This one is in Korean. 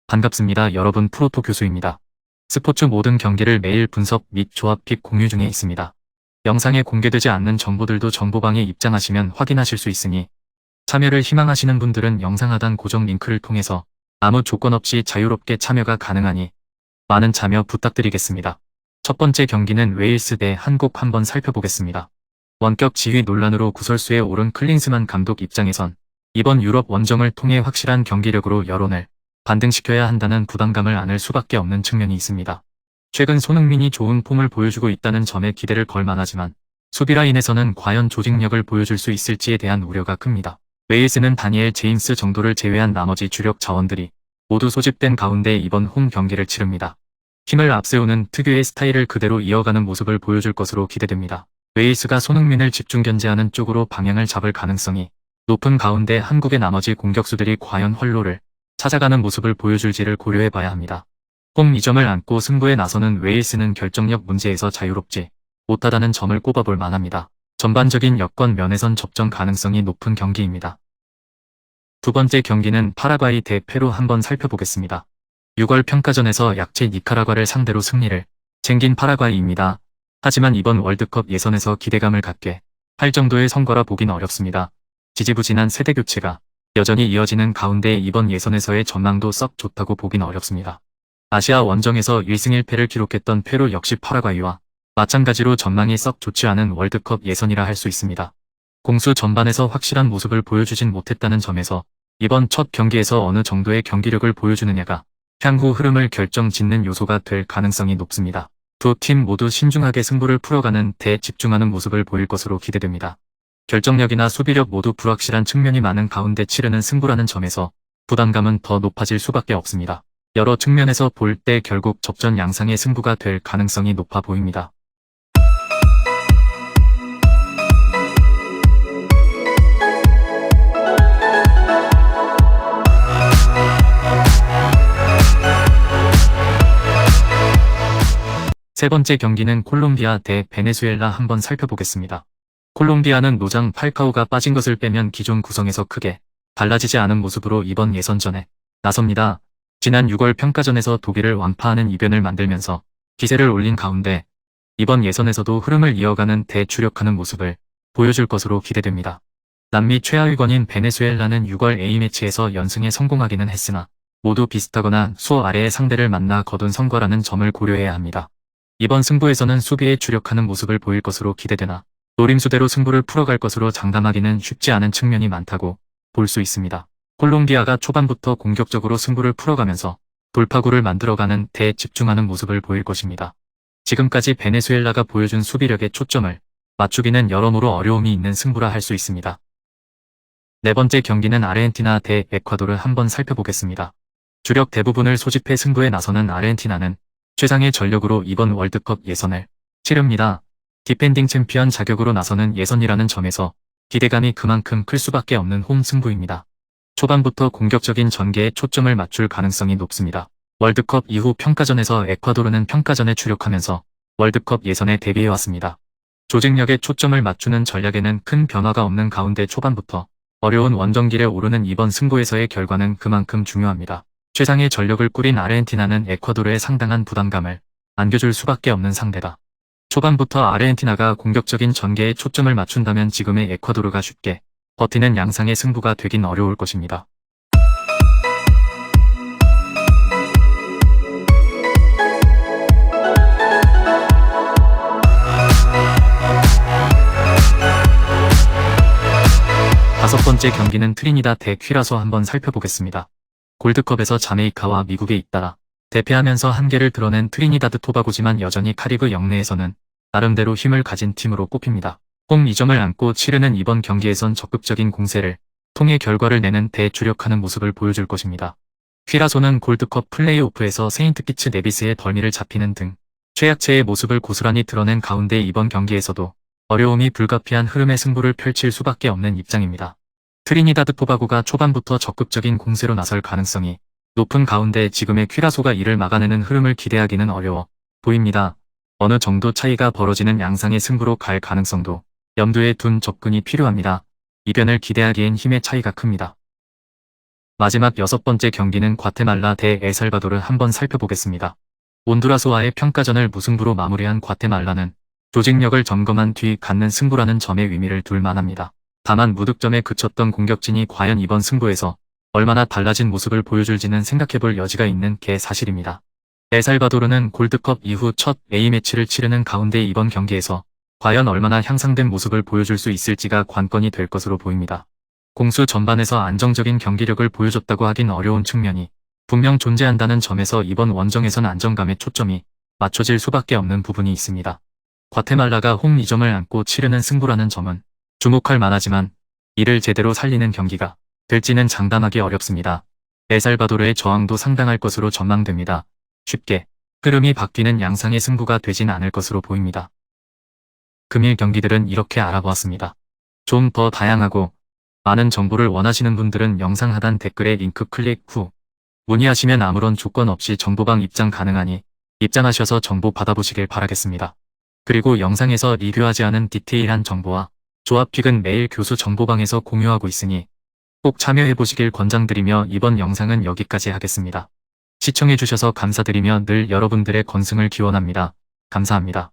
반갑습니다. 여러분, 프로토 교수입니다. 스포츠 모든 경기를 매일 분석 및 조합 픽 공유 중에 있습니다. 영상에 공개되지 않는 정보들도 정보방에 입장하시면 확인하실 수 있으니 참여를 희망하시는 분들은 영상 하단 고정 링크를 통해서 아무 조건 없이 자유롭게 참여가 가능하니 많은 참여 부탁드리겠습니다. 첫 번째 경기는 웨일스 대 한국 한번 살펴보겠습니다. 원격 지휘 논란으로 구설수에 오른 클린스만 감독 입장에선 이번 유럽 원정을 통해 확실한 경기력으로 여론을 반등시켜야 한다는 부담감을 안을 수밖에 없는 측면이 있습니다. 최근 손흥민이 좋은 폼을 보여주고 있다는 점에 기대를 걸 만하지만 수비 라인에서는 과연 조직력을 보여줄 수 있을지에 대한 우려가 큽니다. 웨일스는 다니엘 제임스 정도를 제외한 나머지 주력 자원들이 모두 소집된 가운데 이번 홈 경기를 치릅니다. 힘을 앞세우는 특유의 스타일을 그대로 이어가는 모습을 보여줄 것으로 기대됩니다. 웨일스가 손흥민을 집중 견제하는 쪽으로 방향을 잡을 가능성이 높은 가운데 한국의 나머지 공격수들이 과연 활로를 찾아가는 모습을 보여줄지를 고려해봐야 합니다. 홈 2점을 안고 승부에 나서는 웨일스는 결정력 문제에서 자유롭지 못하다는 점을 꼽아볼 만합니다. 전반적인 여건 면에선 접전 가능성이 높은 경기입니다. 두 번째 경기는 파라과이 대 페루 한번 살펴보겠습니다. 6월 평가전에서 약체 니카라과를 상대로 승리를 챙긴 파라과이입니다. 하지만 이번 월드컵 예선에서 기대감을 갖게 할 정도의 성과라 보긴 어렵습니다. 지지부진한 세대 교체가 여전히 이어지는 가운데 이번 예선에서의 전망도 썩 좋다고 보긴 어렵습니다. 아시아 원정에서 1승 1패를 기록했던 페루 역시 파라과이와 마찬가지로 전망이 썩 좋지 않은 월드컵 예선이라 할 수 있습니다. 공수 전반에서 확실한 모습을 보여주진 못했다는 점에서 이번 첫 경기에서 어느 정도의 경기력을 보여주느냐가 향후 흐름을 결정짓는 요소가 될 가능성이 높습니다. 두 팀 모두 신중하게 승부를 풀어가는 데 집중하는 모습을 보일 것으로 기대됩니다. 결정력이나 수비력 모두 불확실한 측면이 많은 가운데 치르는 승부라는 점에서 부담감은 더 높아질 수밖에 없습니다. 여러 측면에서 볼 때 결국 접전 양상의 승부가 될 가능성이 높아 보입니다. 세 번째 경기는 콜롬비아 대 베네수엘라 한번 살펴보겠습니다. 콜롬비아는 노장 팔카오가 빠진 것을 빼면 기존 구성에서 크게 달라지지 않은 모습으로 이번 예선전에 나섭니다. 지난 6월 평가전에서 독일을 완파하는 이변을 만들면서 기세를 올린 가운데 이번 예선에서도 흐름을 이어가는 대주력하는 모습을 보여줄 것으로 기대됩니다. 남미 최하위권인 베네수엘라는 6월 A매치에서 연승에 성공하기는 했으나 모두 비슷하거나 수어 아래의 상대를 만나 거둔 성과라는 점을 고려해야 합니다. 이번 승부에서는 수비에 주력하는 모습을 보일 것으로 기대되나 노림수대로 승부를 풀어갈 것으로 장담하기는 쉽지 않은 측면이 많다고 볼 수 있습니다. 콜롬비아가 초반부터 공격적으로 승부를 풀어가면서 돌파구를 만들어가는 데 집중하는 모습을 보일 것입니다. 지금까지 베네수엘라가 보여준 수비력에 초점을 맞추기는 여러모로 어려움이 있는 승부라 할 수 있습니다. 네 번째 경기는 아르헨티나 대 에콰도르 한번 살펴보겠습니다. 주력 대부분을 소집해 승부에 나서는 아르헨티나는 최상의 전력으로 이번 월드컵 예선을 치릅니다. 디펜딩 챔피언 자격으로 나서는 예선이라는 점에서 기대감이 그만큼 클 수밖에 없는 홈 승부입니다. 초반부터 공격적인 전개에 초점을 맞출 가능성이 높습니다. 월드컵 이후 평가전에서 에콰도르는 평가전에 주력하면서 월드컵 예선에 데뷔해왔습니다. 조직력에 초점을 맞추는 전략에는 큰 변화가 없는 가운데 초반부터 어려운 원정길에 오르는 이번 승부에서의 결과는 그만큼 중요합니다. 최상의 전력을 꾸린 아르헨티나는 에콰도르에 상당한 부담감을 안겨줄 수밖에 없는 상대다. 초반부터 아르헨티나가 공격적인 전개에 초점을 맞춘다면 지금의 에콰도르가 쉽게 버티는 양상의 승부가 되긴 어려울 것입니다. 다섯 번째 경기는 트리니다 대 퀴라소 한번 살펴보겠습니다. 골드컵에서 자메이카와 미국에 잇따라 대패하면서 한계를 드러낸 트리니다드 토바고지만 여전히 카리브 영내에서는 나름대로 힘을 가진 팀으로 꼽힙니다. 홈 2점을 안고 치르는 이번 경기에선 적극적인 공세를 통해 결과를 내는 대주력하는 모습을 보여줄 것입니다. 퀴라소는 골드컵 플레이오프에서 세인트 키츠 네비스의 덜미를 잡히는 등 최약체의 모습을 고스란히 드러낸 가운데 이번 경기에서도 어려움이 불가피한 흐름의 승부를 펼칠 수밖에 없는 입장입니다. 트리니다드 토바고가 초반부터 적극적인 공세로 나설 가능성이 높은 가운데 지금의 퀴라소가 이를 막아내는 흐름을 기대하기는 어려워 보입니다. 어느 정도 차이가 벌어지는 양상의 승부로 갈 가능성도 염두에 둔 접근이 필요합니다. 이변을 기대하기엔 힘의 차이가 큽니다. 마지막 6번째 경기는 과테말라 대 엘살바도르 한번 살펴보겠습니다. 온두라스와의 평가전을 무승부로 마무리한 과테말라는 조직력을 점검한 뒤 갖는 승부라는 점에 의미를 둘 만합니다. 다만 무득점에 그쳤던 공격진이 과연 이번 승부에서 얼마나 달라진 모습을 보여줄지는 생각해볼 여지가 있는 게 사실입니다. 엘살바도르는 골드컵 이후 첫 A매치를 치르는 가운데 이번 경기에서 과연 얼마나 향상된 모습을 보여줄 수 있을지가 관건이 될 것으로 보입니다. 공수 전반에서 안정적인 경기력을 보여줬다고 하긴 어려운 측면이 분명 존재한다는 점에서 이번 원정에선 안정감에 초점이 맞춰질 수밖에 없는 부분이 있습니다. 과테말라가 홈 2점을 안고 치르는 승부라는 점은 주목할 만하지만 이를 제대로 살리는 경기가 될지는 장담하기 어렵습니다. 엘살바도르의 저항도 상당할 것으로 전망됩니다. 쉽게 흐름이 바뀌는 양상의 승부가 되진 않을 것으로 보입니다. 금일 경기들은 이렇게 알아보았습니다. 좀 더 다양하고 많은 정보를 원하시는 분들은 영상 하단 댓글에 링크 클릭 후 문의하시면 아무런 조건 없이 정보방 입장 가능하니 입장하셔서 정보 받아보시길 바라겠습니다. 그리고 영상에서 리뷰하지 않은 디테일한 정보와 조합픽은 매일 교수 정보방에서 공유하고 있으니 꼭 참여해보시길 권장드리며 이번 영상은 여기까지 하겠습니다. 시청해주셔서 감사드리며 늘 여러분들의 건승을 기원합니다. 감사합니다.